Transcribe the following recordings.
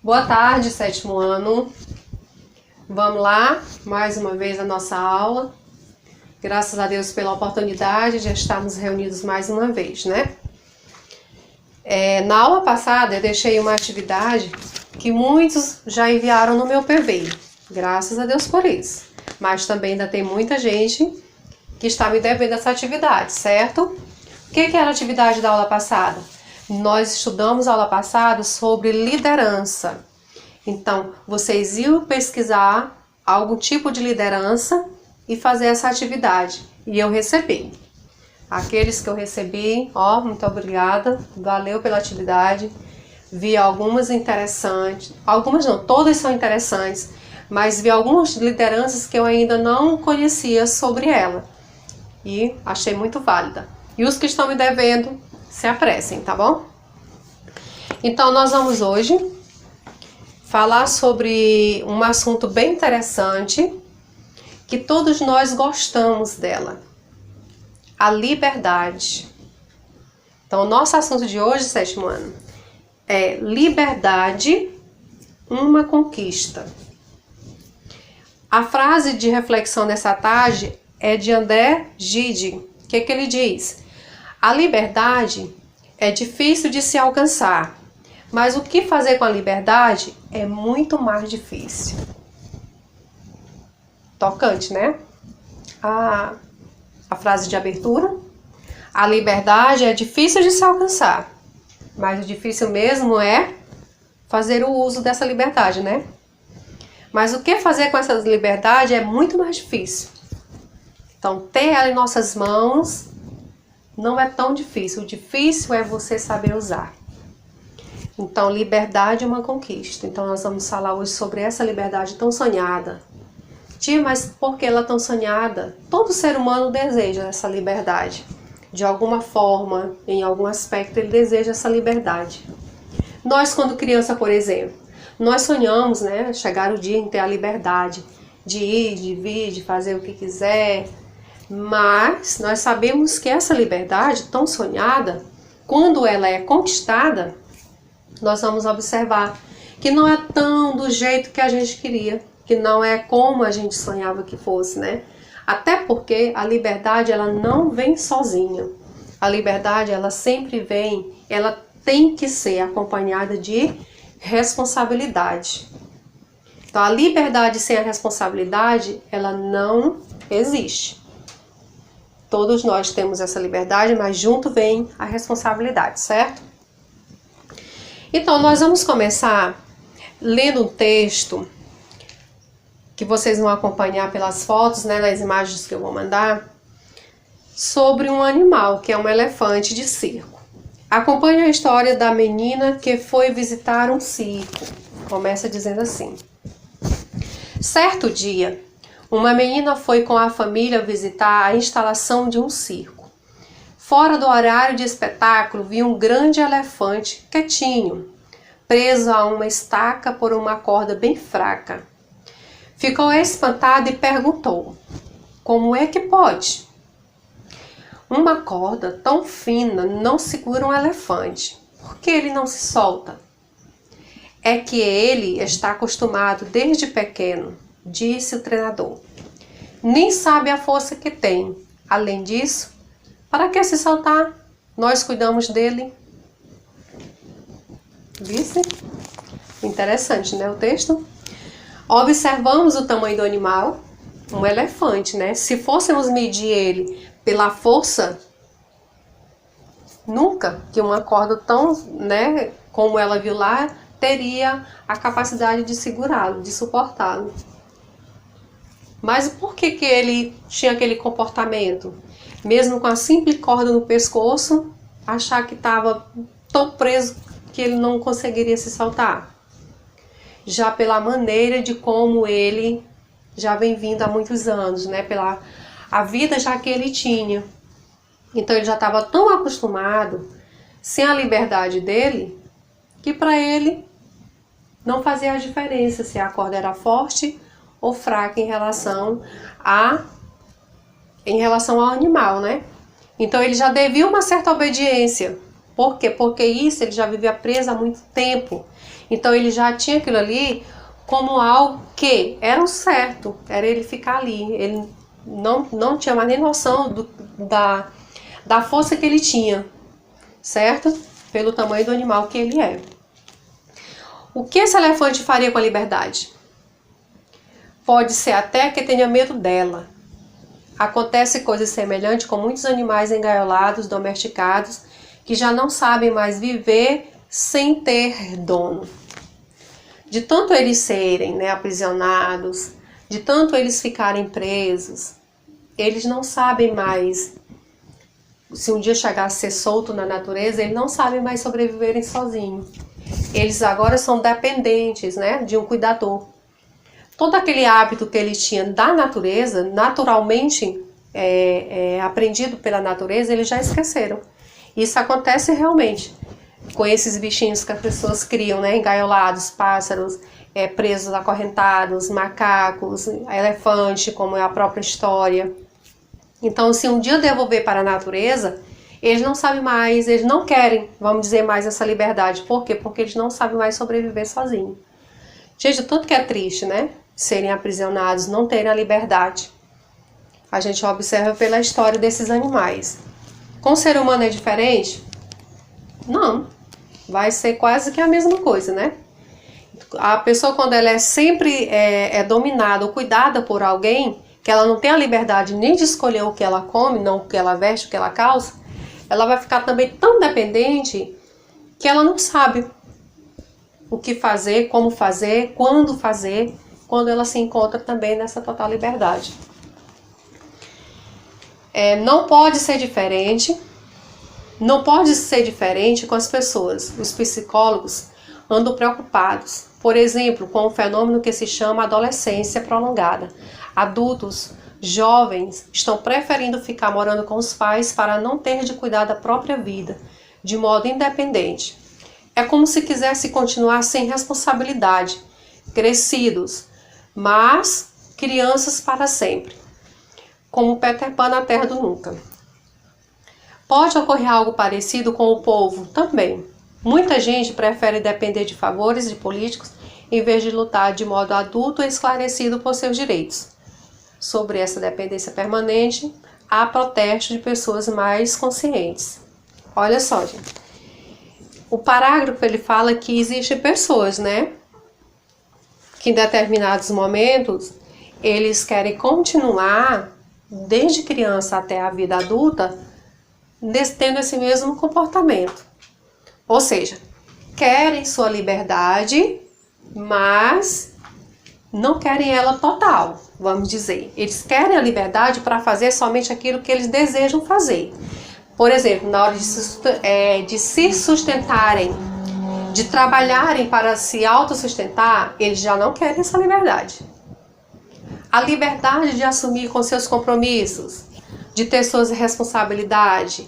Boa tarde, sétimo ano. Vamos lá, mais uma vez a nossa aula. Graças a Deus pela oportunidade de estarmos reunidos mais uma vez, né? Na aula passada eu deixei uma atividade que muitos já enviaram no meu PV. Graças a Deus por isso. Mas também ainda tem muita gente que está me devendo essa atividade, certo? O que era a atividade da aula passada? Nós estudamos a aula passada sobre liderança. Então, vocês iam pesquisar algum tipo de liderança e fazer essa atividade. E eu recebi. Aqueles que eu recebi, muito obrigada. Valeu pela atividade. Vi algumas interessantes. Algumas não, todas são interessantes. Mas vi algumas lideranças que eu ainda não conhecia sobre ela. E achei muito válida. E os que estão me devendo, se apressem, tá bom? Então, nós vamos hoje falar sobre um assunto bem interessante, que todos nós gostamos dela. A liberdade. Então, o nosso assunto de hoje, sétimo ano, é liberdade, uma conquista. A frase de reflexão dessa tarde é de André Gide. O que ele diz? A liberdade é difícil de se alcançar, mas o que fazer com a liberdade é muito mais difícil. Tocante, né? A frase de abertura. A liberdade é difícil de se alcançar, mas o difícil mesmo é fazer o uso dessa liberdade, né? Mas o que fazer com essa liberdade é muito mais difícil. Então, ter ela em nossas mãos não é tão difícil. O difícil é você saber usar. Então, liberdade é uma conquista. Então, nós vamos falar hoje sobre essa liberdade tão sonhada. Tia, mas por que ela é tão sonhada? Todo ser humano deseja essa liberdade. De alguma forma, em algum aspecto, ele deseja essa liberdade. Nós, quando criança, por exemplo, nós sonhamos, né, chegar o dia em ter a liberdade de ir, de vir, de fazer o que quiser. Mas nós sabemos que essa liberdade tão sonhada, quando ela é conquistada, nós vamos observar que não é tão do jeito que a gente queria, que não é como a gente sonhava que fosse, né? Até porque a liberdade, ela não vem sozinha. A liberdade, ela sempre vem, ela tem que ser acompanhada de responsabilidade. Então, a liberdade sem a responsabilidade, ela não existe. Todos nós temos essa liberdade, mas junto vem a responsabilidade, certo? Então, nós vamos começar lendo um texto que vocês vão acompanhar pelas fotos, né, nas imagens que eu vou mandar, sobre um animal, que é um elefante de circo. Acompanhe a história da menina que foi visitar um circo. Começa dizendo assim. Certo dia, uma menina foi com a família visitar a instalação de um circo. Fora do horário de espetáculo, viu um grande elefante quietinho, preso a uma estaca por uma corda bem fraca. Ficou espantada e perguntou: como é que pode? Uma corda tão fina não segura um elefante. Por que ele não se solta? É que ele está acostumado desde pequeno, disse o treinador. Nem sabe a força que tem. Além disso, para que se soltar? Nós cuidamos dele. Visse? Interessante, né, o texto? Observamos o tamanho do animal, um elefante, né? Se fôssemos medir ele pela força, nunca que uma corda tão, né, como ela viu lá, teria a capacidade de segurá-lo, de suportá-lo. Mas por que ele tinha aquele comportamento? Mesmo com a simples corda no pescoço, achar que estava tão preso que ele não conseguiria se soltar. Já pela maneira de como ele já vem vindo há muitos anos, né? Pela a vida já que ele tinha. Então ele já estava tão acostumado, sem a liberdade dele, que para ele não fazia a diferença se a corda era forte ou fraca em relação ao animal, né? Então ele já devia uma certa obediência. Por quê? Porque isso ele já vivia preso há muito tempo. Então ele já tinha aquilo ali como algo que era o certo, era ele ficar ali. Ele não tinha mais nem noção da força que ele tinha, certo? Pelo tamanho do animal que ele é. O que esse elefante faria com a liberdade? Pode ser até que tenha medo dela. Acontece coisas semelhantes com muitos animais engaiolados, domesticados, que já não sabem mais viver sem ter dono. De tanto eles serem, né, aprisionados, de tanto eles ficarem presos, eles não sabem mais, se um dia chegar a ser solto na natureza, eles não sabem mais sobreviverem sozinhos. Eles agora são dependentes, né, de um cuidador. Todo aquele hábito que eles tinham da natureza, naturalmente aprendido pela natureza, eles já esqueceram. Isso acontece realmente com esses bichinhos que as pessoas criam, né, engaiolados, pássaros, presos, acorrentados, macacos, elefante, como é a própria história. Então, se um dia devolver para a natureza, eles não sabem mais, eles não querem, vamos dizer, mais essa liberdade. Por quê? Porque eles não sabem mais sobreviver sozinhos. Gente, o tanto que é triste, né? Serem aprisionados, não terem a liberdade. A gente observa pela história desses animais. Com o ser humano é diferente? Não. Vai ser quase que a mesma coisa, né? A pessoa, quando ela é sempre dominada ou cuidada por alguém, que ela não tem a liberdade nem de escolher o que ela come, não o que ela veste, o que ela calça, ela vai ficar também tão dependente que ela não sabe o que fazer, como fazer, quando ela se encontra também nessa total liberdade. Não pode ser diferente com as pessoas. Os psicólogos andam preocupados, por exemplo, com um fenômeno que se chama adolescência prolongada. Adultos, jovens, estão preferindo ficar morando com os pais para não ter de cuidar da própria vida, de modo independente. É como se quisesse continuar sem responsabilidade, crescidos, mas crianças para sempre, como Peter Pan na Terra do Nunca. Pode ocorrer algo parecido com o povo também. Muita gente prefere depender de favores de políticos em vez de lutar de modo adulto e esclarecido por seus direitos. Sobre essa dependência permanente, há protestos de pessoas mais conscientes. Olha só, gente. O parágrafo ele fala que existem pessoas, né, que em determinados momentos eles querem continuar, desde criança até a vida adulta, tendo esse mesmo comportamento. Ou seja, querem sua liberdade, mas não querem ela total, vamos dizer. Eles querem a liberdade para fazer somente aquilo que eles desejam fazer. Por exemplo, na hora de se sustentarem, de trabalharem para se autossustentar, eles já não querem essa liberdade. A liberdade de assumir com seus compromissos, de ter suas responsabilidades,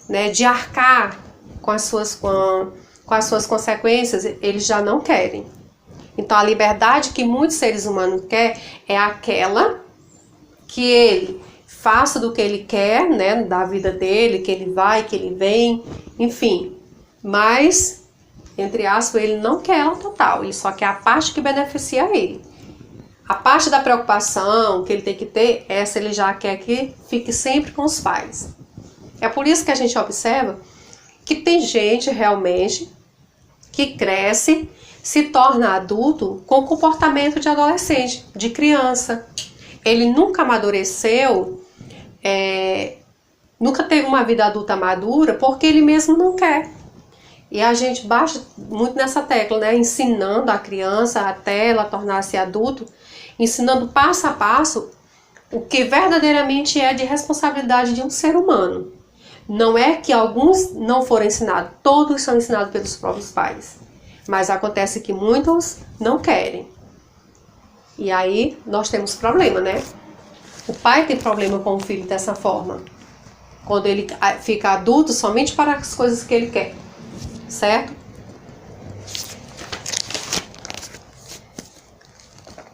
né, de arcar com as suas consequências, eles já não querem. Então, a liberdade que muitos seres humanos querem é aquela que ele faça do que ele quer, né, da vida dele, que ele vai, que ele vem, enfim. Mas, entre aspas, ele não quer ela total, ele só quer a parte que beneficia ele. A parte da preocupação que ele tem que ter, essa ele já quer que fique sempre com os pais. É por isso que a gente observa que tem gente realmente que cresce, se torna adulto com comportamento de adolescente, de criança. Ele nunca amadureceu, nunca teve uma vida adulta madura porque ele mesmo não quer. E a gente bate muito nessa tecla, né? Ensinando a criança até ela tornar-se adulto, ensinando passo a passo o que verdadeiramente é de responsabilidade de um ser humano. Não é que alguns não foram ensinados, todos são ensinados pelos próprios pais. Mas acontece que muitos não querem. E aí nós temos problema, né? O pai tem problema com o filho dessa forma. Quando ele fica adulto somente para as coisas que ele quer. Certo?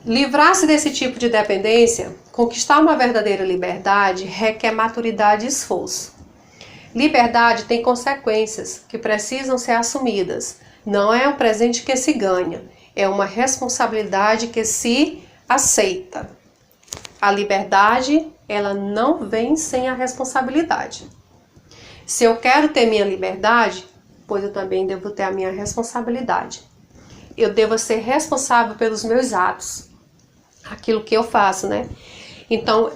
Livrar-se desse tipo de dependência, conquistar uma verdadeira liberdade, requer maturidade e esforço. Liberdade tem consequências que precisam ser assumidas, Não é um presente que se ganha, é uma responsabilidade que se aceita. A liberdade, ela não vem sem a responsabilidade. Se eu quero ter minha liberdade, pois eu também devo ter a minha responsabilidade. Eu devo ser responsável pelos meus atos, aquilo que eu faço, né? Então,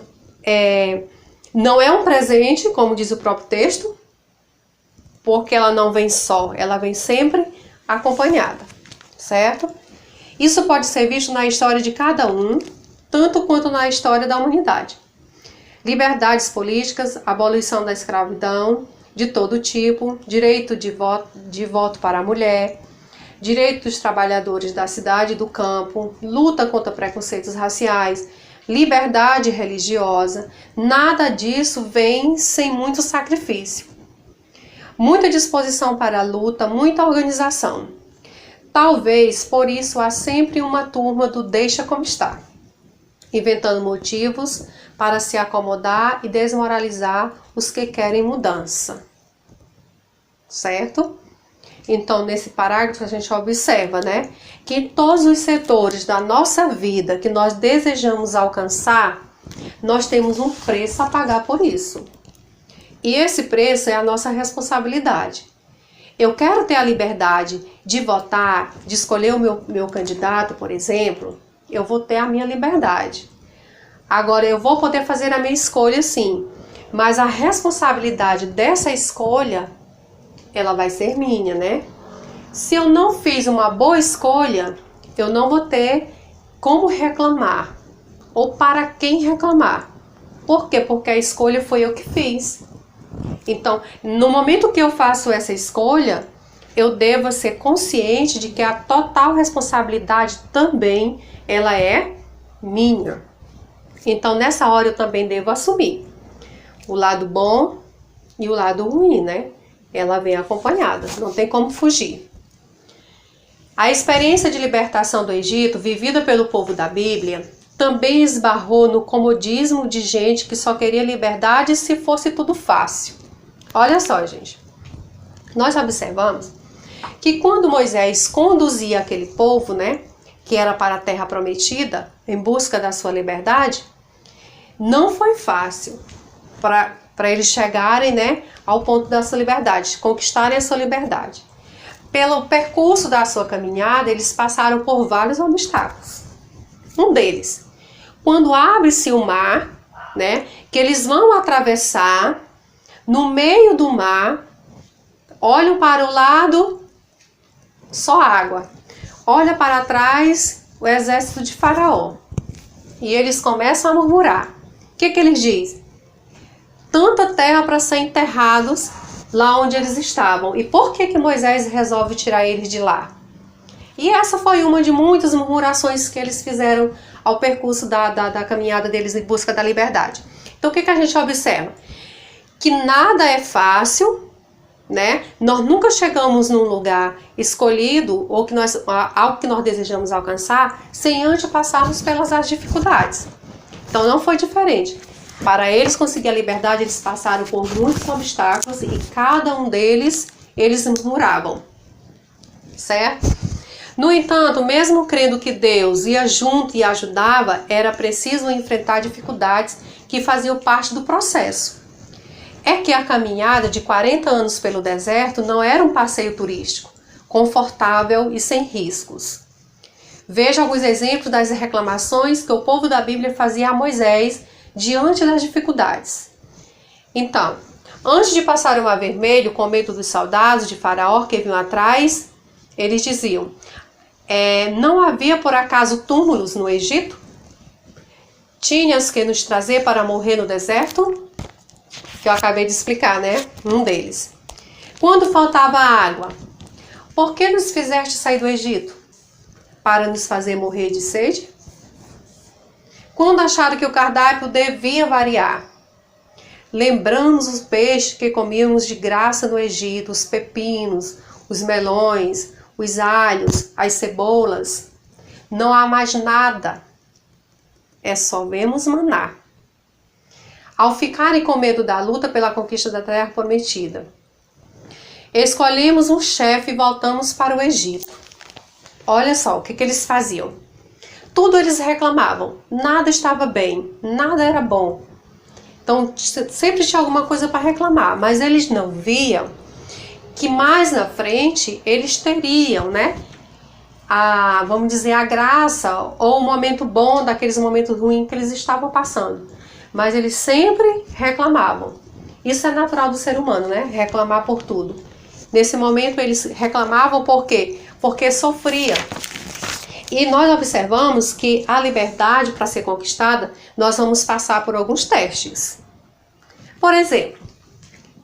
não é um presente, como diz o próprio texto, porque ela não vem só, ela vem sempre acompanhada, certo? Isso pode ser visto na história de cada um, tanto quanto na história da humanidade. Liberdades políticas, abolição da escravidão de todo tipo, direito de voto para a mulher, direito dos trabalhadores da cidade e do campo, luta contra preconceitos raciais, liberdade religiosa, nada disso vem sem muito sacrifício. Muita disposição para a luta, muita organização. Talvez por isso há sempre uma turma do deixa como está, inventando motivos para se acomodar e desmoralizar os que querem mudança. Certo? Então, nesse parágrafo a gente observa, né, que em todos os setores da nossa vida que nós desejamos alcançar, nós temos um preço a pagar por isso. E esse preço é a nossa responsabilidade. Eu quero ter a liberdade de votar, de escolher o meu candidato, por exemplo, eu vou ter a minha liberdade. Agora, eu vou poder fazer a minha escolha, sim, mas a responsabilidade dessa escolha, ela vai ser minha, né? Se eu não fiz uma boa escolha, eu não vou ter como reclamar, ou para quem reclamar. Por quê? Porque a escolha foi eu que fiz. Então, no momento que eu faço essa escolha, eu devo ser consciente de que a total responsabilidade também, ela é minha. Então, nessa hora eu também devo assumir o lado bom e o lado ruim, né? Ela vem acompanhada, não tem como fugir. A experiência de libertação do Egito, vivida pelo povo da Bíblia, também esbarrou no comodismo de gente que só queria liberdade se fosse tudo fácil. Olha só, gente. Nós observamos que quando Moisés conduzia aquele povo, né, que era para a terra prometida, em busca da sua liberdade, não foi fácil para eles chegarem, né, ao ponto da sua liberdade, conquistarem a sua liberdade. Pelo percurso da sua caminhada, eles passaram por vários obstáculos. Um deles, quando abre-se o mar, né, que eles vão atravessar, no meio do mar, olham para o lado, só água. Olha para trás, o exército de Faraó. E eles começam a murmurar. O que eles dizem? Tanta terra para ser enterrados lá onde eles estavam. E por que Moisés resolve tirar eles de lá? E essa foi uma de muitas murmurações que eles fizeram ao percurso da caminhada deles em busca da liberdade. Então, o que a gente observa? Que nada é fácil, né? Nós nunca chegamos num lugar escolhido ou algo que nós desejamos alcançar sem antes passarmos pelas dificuldades. Então não foi diferente. Para eles conseguir a liberdade, eles passaram por muitos obstáculos e cada um deles, eles murmuravam, certo? No entanto, mesmo crendo que Deus ia junto e ajudava, era preciso enfrentar dificuldades que faziam parte do processo. É que a caminhada de 40 anos pelo deserto não era um passeio turístico, confortável e sem riscos. Veja alguns exemplos das reclamações que o povo da Bíblia fazia a Moisés diante das dificuldades. Então, antes de passar o Mar Vermelho, com medo dos soldados de Faraó que vinham atrás, eles diziam, não havia por acaso túmulos no Egito? Tinhas que nos trazer para morrer no deserto? Que eu acabei de explicar, né? Um deles. Quando faltava água, por que nos fizeste sair do Egito? Para nos fazer morrer de sede? Quando acharam que o cardápio devia variar, lembramos os peixes que comíamos de graça no Egito, os pepinos, os melões, os alhos, as cebolas. Não há mais nada, só vemos maná. Ao ficarem com medo da luta pela conquista da terra prometida, Escolhemos um chefe e voltamos para o Egito. Olha só, o que eles faziam? Tudo eles reclamavam, nada estava bem, nada era bom. Então, sempre tinha alguma coisa para reclamar, mas eles não viam que mais na frente eles teriam, né? Vamos dizer, a graça ou o momento bom daqueles momentos ruins que eles estavam passando. Mas eles sempre reclamavam. Isso é natural do ser humano, né? Reclamar por tudo. Nesse momento eles reclamavam por quê? Porque sofria. E nós observamos que a liberdade, para ser conquistada, nós vamos passar por alguns testes. Por exemplo,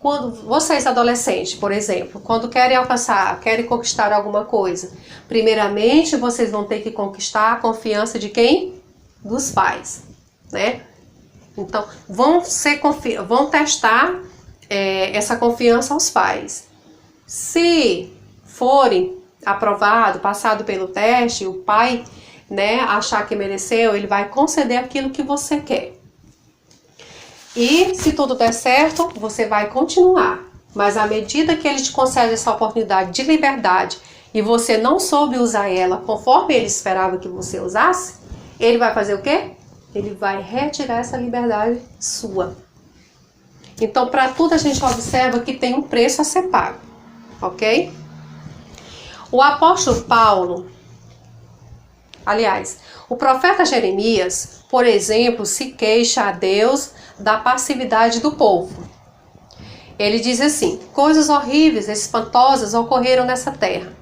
quando vocês adolescentes, por exemplo, quando querem conquistar alguma coisa, primeiramente vocês vão ter que conquistar a confiança de quem? Dos pais, né? Então, vão testar essa confiança aos pais. Se forem aprovado, passado pelo teste, o pai, né, achar que mereceu, ele vai conceder aquilo que você quer. E se tudo der certo, você vai continuar. Mas à medida que ele te concede essa oportunidade de liberdade e você não soube usar ela conforme ele esperava que você usasse, ele vai fazer o quê? Ele vai retirar essa liberdade sua. Então, para tudo a gente observa que tem um preço a ser pago, ok? O apóstolo Paulo, aliás, o profeta Jeremias, por exemplo, se queixa a Deus da passividade do povo. Ele diz assim: coisas horríveis, espantosas ocorreram nessa terra.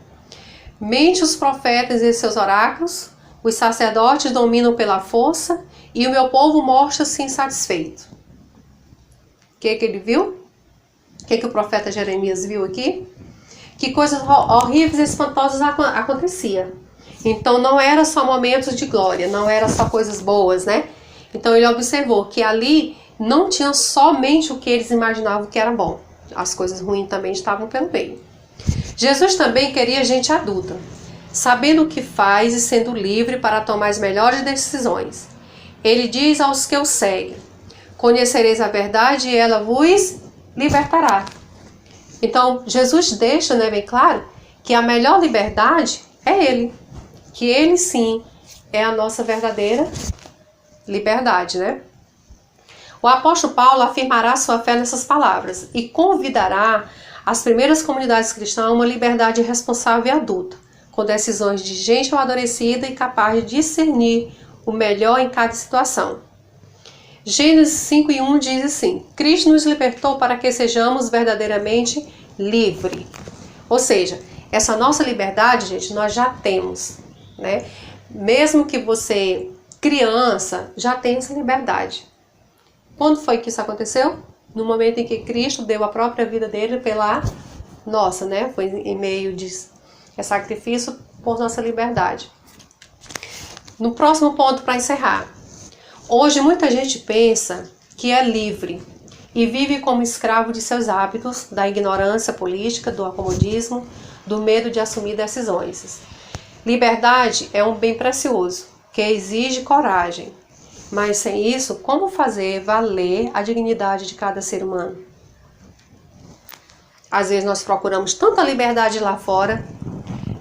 Mente os profetas e seus oráculos, os sacerdotes dominam pela força e o meu povo mostra-se insatisfeito. O que ele viu? O que o profeta Jeremias viu aqui? Que coisas horríveis e espantosas aconteciam. Então não era só momentos de glória, não era só coisas boas, né? Então ele observou que ali não tinha somente o que eles imaginavam que era bom. As coisas ruins também estavam pelo meio. Jesus também queria gente adulta, sabendo o que faz e sendo livre para tomar as melhores decisões. Ele diz aos que o seguem: conhecereis a verdade e ela vos libertará. Então, Jesus deixa, né, bem claro que a melhor liberdade é Ele. Que Ele, sim, é a nossa verdadeira liberdade, né? O apóstolo Paulo afirmará sua fé nessas palavras e convidará as primeiras comunidades cristãs a uma liberdade responsável e adulta, com decisões de gente amadurecida e capaz de discernir o melhor em cada situação. Gênesis 5:1 diz assim: Cristo nos libertou para que sejamos verdadeiramente livres. Ou seja, essa nossa liberdade, gente, nós já temos, né? Mesmo que você, criança, já tem essa liberdade. Quando foi que isso aconteceu? No momento em que Cristo deu a própria vida dele pela nossa, né? Foi em meio de sacrifício por nossa liberdade. No próximo ponto, para encerrar. Hoje muita gente pensa que é livre e vive como escravo de seus hábitos, da ignorância política, do acomodismo, do medo de assumir decisões. Liberdade é um bem precioso, que exige coragem. Mas sem isso, como fazer valer a dignidade de cada ser humano? Às vezes nós procuramos tanta liberdade lá fora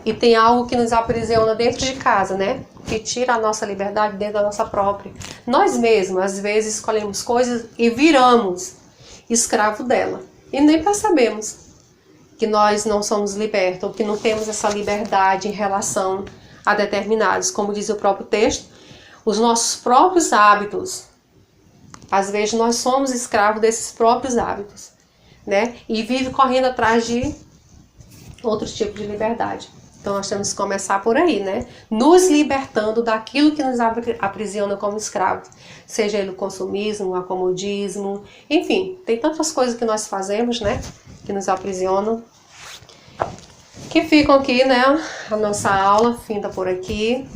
e tem algo que nos aprisiona dentro de casa, né? Que tira a nossa liberdade dentro da nossa própria. Nós mesmos, às vezes, escolhemos coisas e viramos escravo dela. E nem percebemos que nós não somos libertos, ou que não temos essa liberdade em relação a determinados. Como diz o próprio texto, os nossos próprios hábitos. Às vezes nós somos escravos desses próprios hábitos, né? E vive correndo atrás de outros tipos de liberdade. Então nós temos que começar por aí, né? Nos libertando daquilo que nos aprisiona como escravos. Seja ele o consumismo, o acomodismo, enfim, tem tantas coisas que nós fazemos, né? Que nos aprisionam. Que ficam aqui, né? A nossa aula, finda por aqui.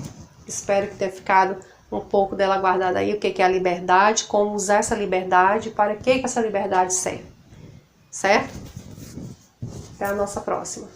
Espero que tenha ficado um pouco dela guardada aí, o que é a liberdade, como usar essa liberdade, para que essa liberdade serve. Certo? Até a nossa próxima.